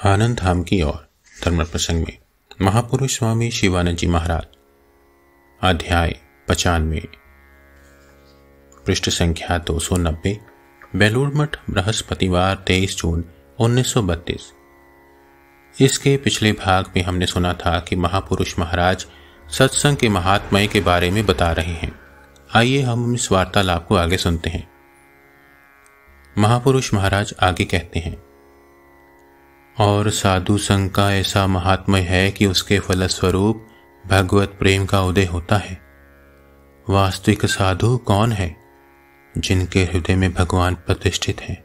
आनंद धाम की ओर धर्म प्रसंग में महापुरुष स्वामी शिवानंद जी महाराज, अध्याय 95, पृष्ठ संख्या 290, बेलूर मठ, बृहस्पतिवार 23 जून 1932। इसके पिछले भाग में हमने सुना था कि महापुरुष महाराज सत्संग के महात्म्य के बारे में बता रहे हैं। आइए हम इस वार्तालाप को आगे सुनते हैं। महापुरुष महाराज आगे कहते हैं, और साधु संघ का ऐसा महात्म्य है कि उसके फलस्वरूप भगवत प्रेम का उदय होता है। वास्तविक साधु कौन है? जिनके हृदय में भगवान प्रतिष्ठित हैं।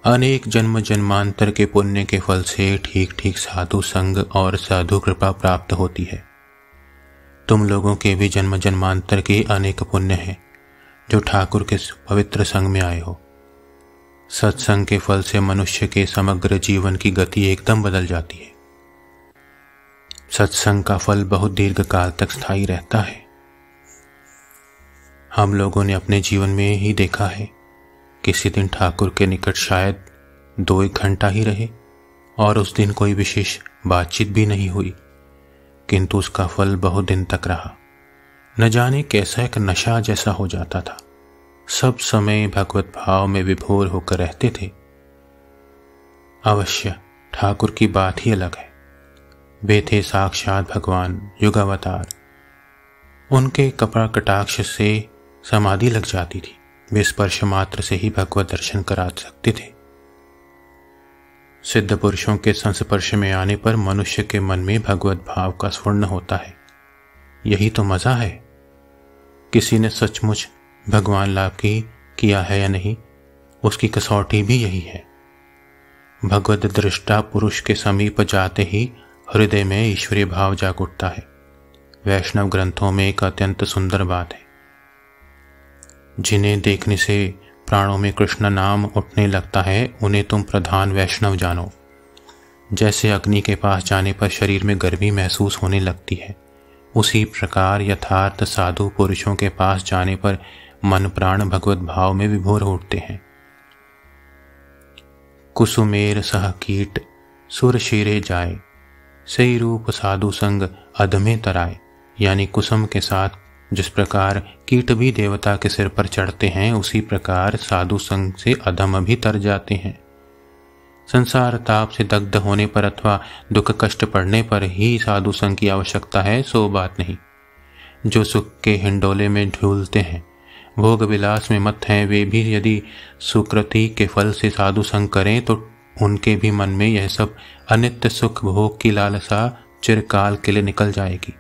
अनेक जन्म जन्मांतर के पुण्य के फल से ठीक ठीक साधु संग और साधु कृपा प्राप्त होती है। तुम लोगों के भी जन्म जन्मांतर के अनेक पुण्य हैं जो ठाकुर के पवित्र संग में आए हो। सत्संग के फल से मनुष्य के समग्र जीवन की गति एकदम बदल जाती है। सत्संग का फल बहुत दीर्घ काल तक स्थायी रहता है। हम लोगों ने अपने जीवन में ही देखा है, किसी दिन ठाकुर के निकट शायद 2-1 घंटा ही रहे और उस दिन कोई विशेष बातचीत भी नहीं हुई, किंतु उसका फल बहुत दिन तक रहा। न जाने कैसा एक नशा जैसा हो जाता था। सब समय भगवत भाव में विभोर होकर रहते थे। अवश्य ठाकुर की बात ही अलग है। वे थे साक्षात भगवान, युगावतार। उनके कपड़ा कटाक्ष से समाधि लग जाती थी। वे स्पर्श मात्र से ही भगवत दर्शन करा सकते थे। सिद्ध पुरुषों के संस्पर्श में आने पर मनुष्य के मन में भगवत भाव का स्फुरण होता है। यही तो मजा है। किसी ने सचमुच भगवान लाभ की किया है या नहीं, उसकी कसौटी भी यही है। भगवत दृष्टा पुरुष के समीप जाते ही हृदय में ईश्वरीय भाव जाग उठता है। वैष्णव ग्रंथों में एक अत्यंत सुंदर बात है। जिन्हें देखने से प्राणों में कृष्ण नाम उठने लगता है, उन्हें तुम प्रधान वैष्णव जानो। जैसे अग्नि के पास जाने पर शरीर में गर्मी महसूस होने लगती है, उसी प्रकार यथार्थ साधु पुरुषों के पास जाने पर मन प्राण भगवत भाव में विभोर उठते हैं। कुसुमेर सह कीट सुर शीरे जाए, सही रूप साधु संग अधमे तराए। यानी कुसुम के साथ जिस प्रकार कीट भी देवता के सिर पर चढ़ते हैं, उसी प्रकार साधु संग से अधम भी तर जाते हैं। संसार ताप से दग्ध होने पर अथवा दुख कष्ट पड़ने पर ही साधु संग की आवश्यकता है, सो बात नहीं। जो सुख के हिंडोले में झूलते हैं, भोग विलास में मत हैं, वे भी यदि सुकृति के फल से साधु संग करें तो उनके भी मन में यह सब अनित्य सुख भोग की लालसा चिरकाल के लिए निकल जाएगी।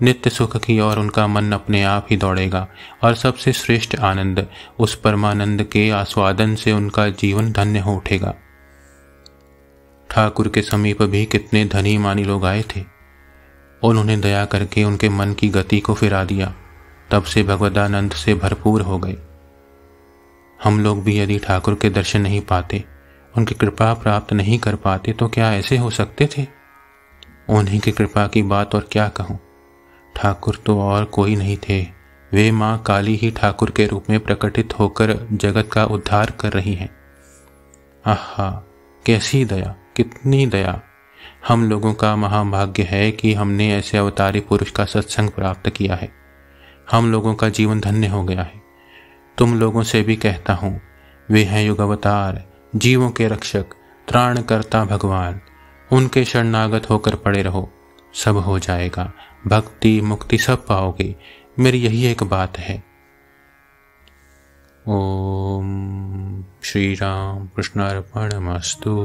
नित्य सुख की ओर उनका मन अपने आप ही दौड़ेगा और सबसे श्रेष्ठ आनंद, उस परमानंद के आस्वादन से उनका जीवन धन्य हो उठेगा। ठाकुर के समीप भी कितने धनी मानी लोग आए थे। उन्होंने दया करके उनके मन की गति को फिरा दिया। तब से भगवदानंद से भरपूर हो गए। हम लोग भी यदि ठाकुर के दर्शन नहीं पाते, उनकी कृपा प्राप्त नहीं कर पाते, तो क्या ऐसे हो सकते थे? उन्हीं की कृपा की बात और क्या कहूँ। ठाकुर तो और कोई नहीं थे। वे माँ काली ही ठाकुर के रूप में प्रकटित होकर जगत का उद्धार कर रही हैं। आहा, कैसी दया, कितनी दया। हम लोगों का महाभाग्य है कि हमने ऐसे अवतारी पुरुष का सत्संग प्राप्त किया है। हम लोगों का जीवन धन्य हो गया है। तुम लोगों से भी कहता हूँ, वे हैं युग अवतार, जीवों के रक्षक, त्राणकर्ता भगवान। उनके शरणागत होकर पड़े रहो, सब हो जाएगा। भक्ति मुक्ति सब पाओगे। मेरी यही एक बात है। ओम श्री राम कृष्णार्पणमस्तु।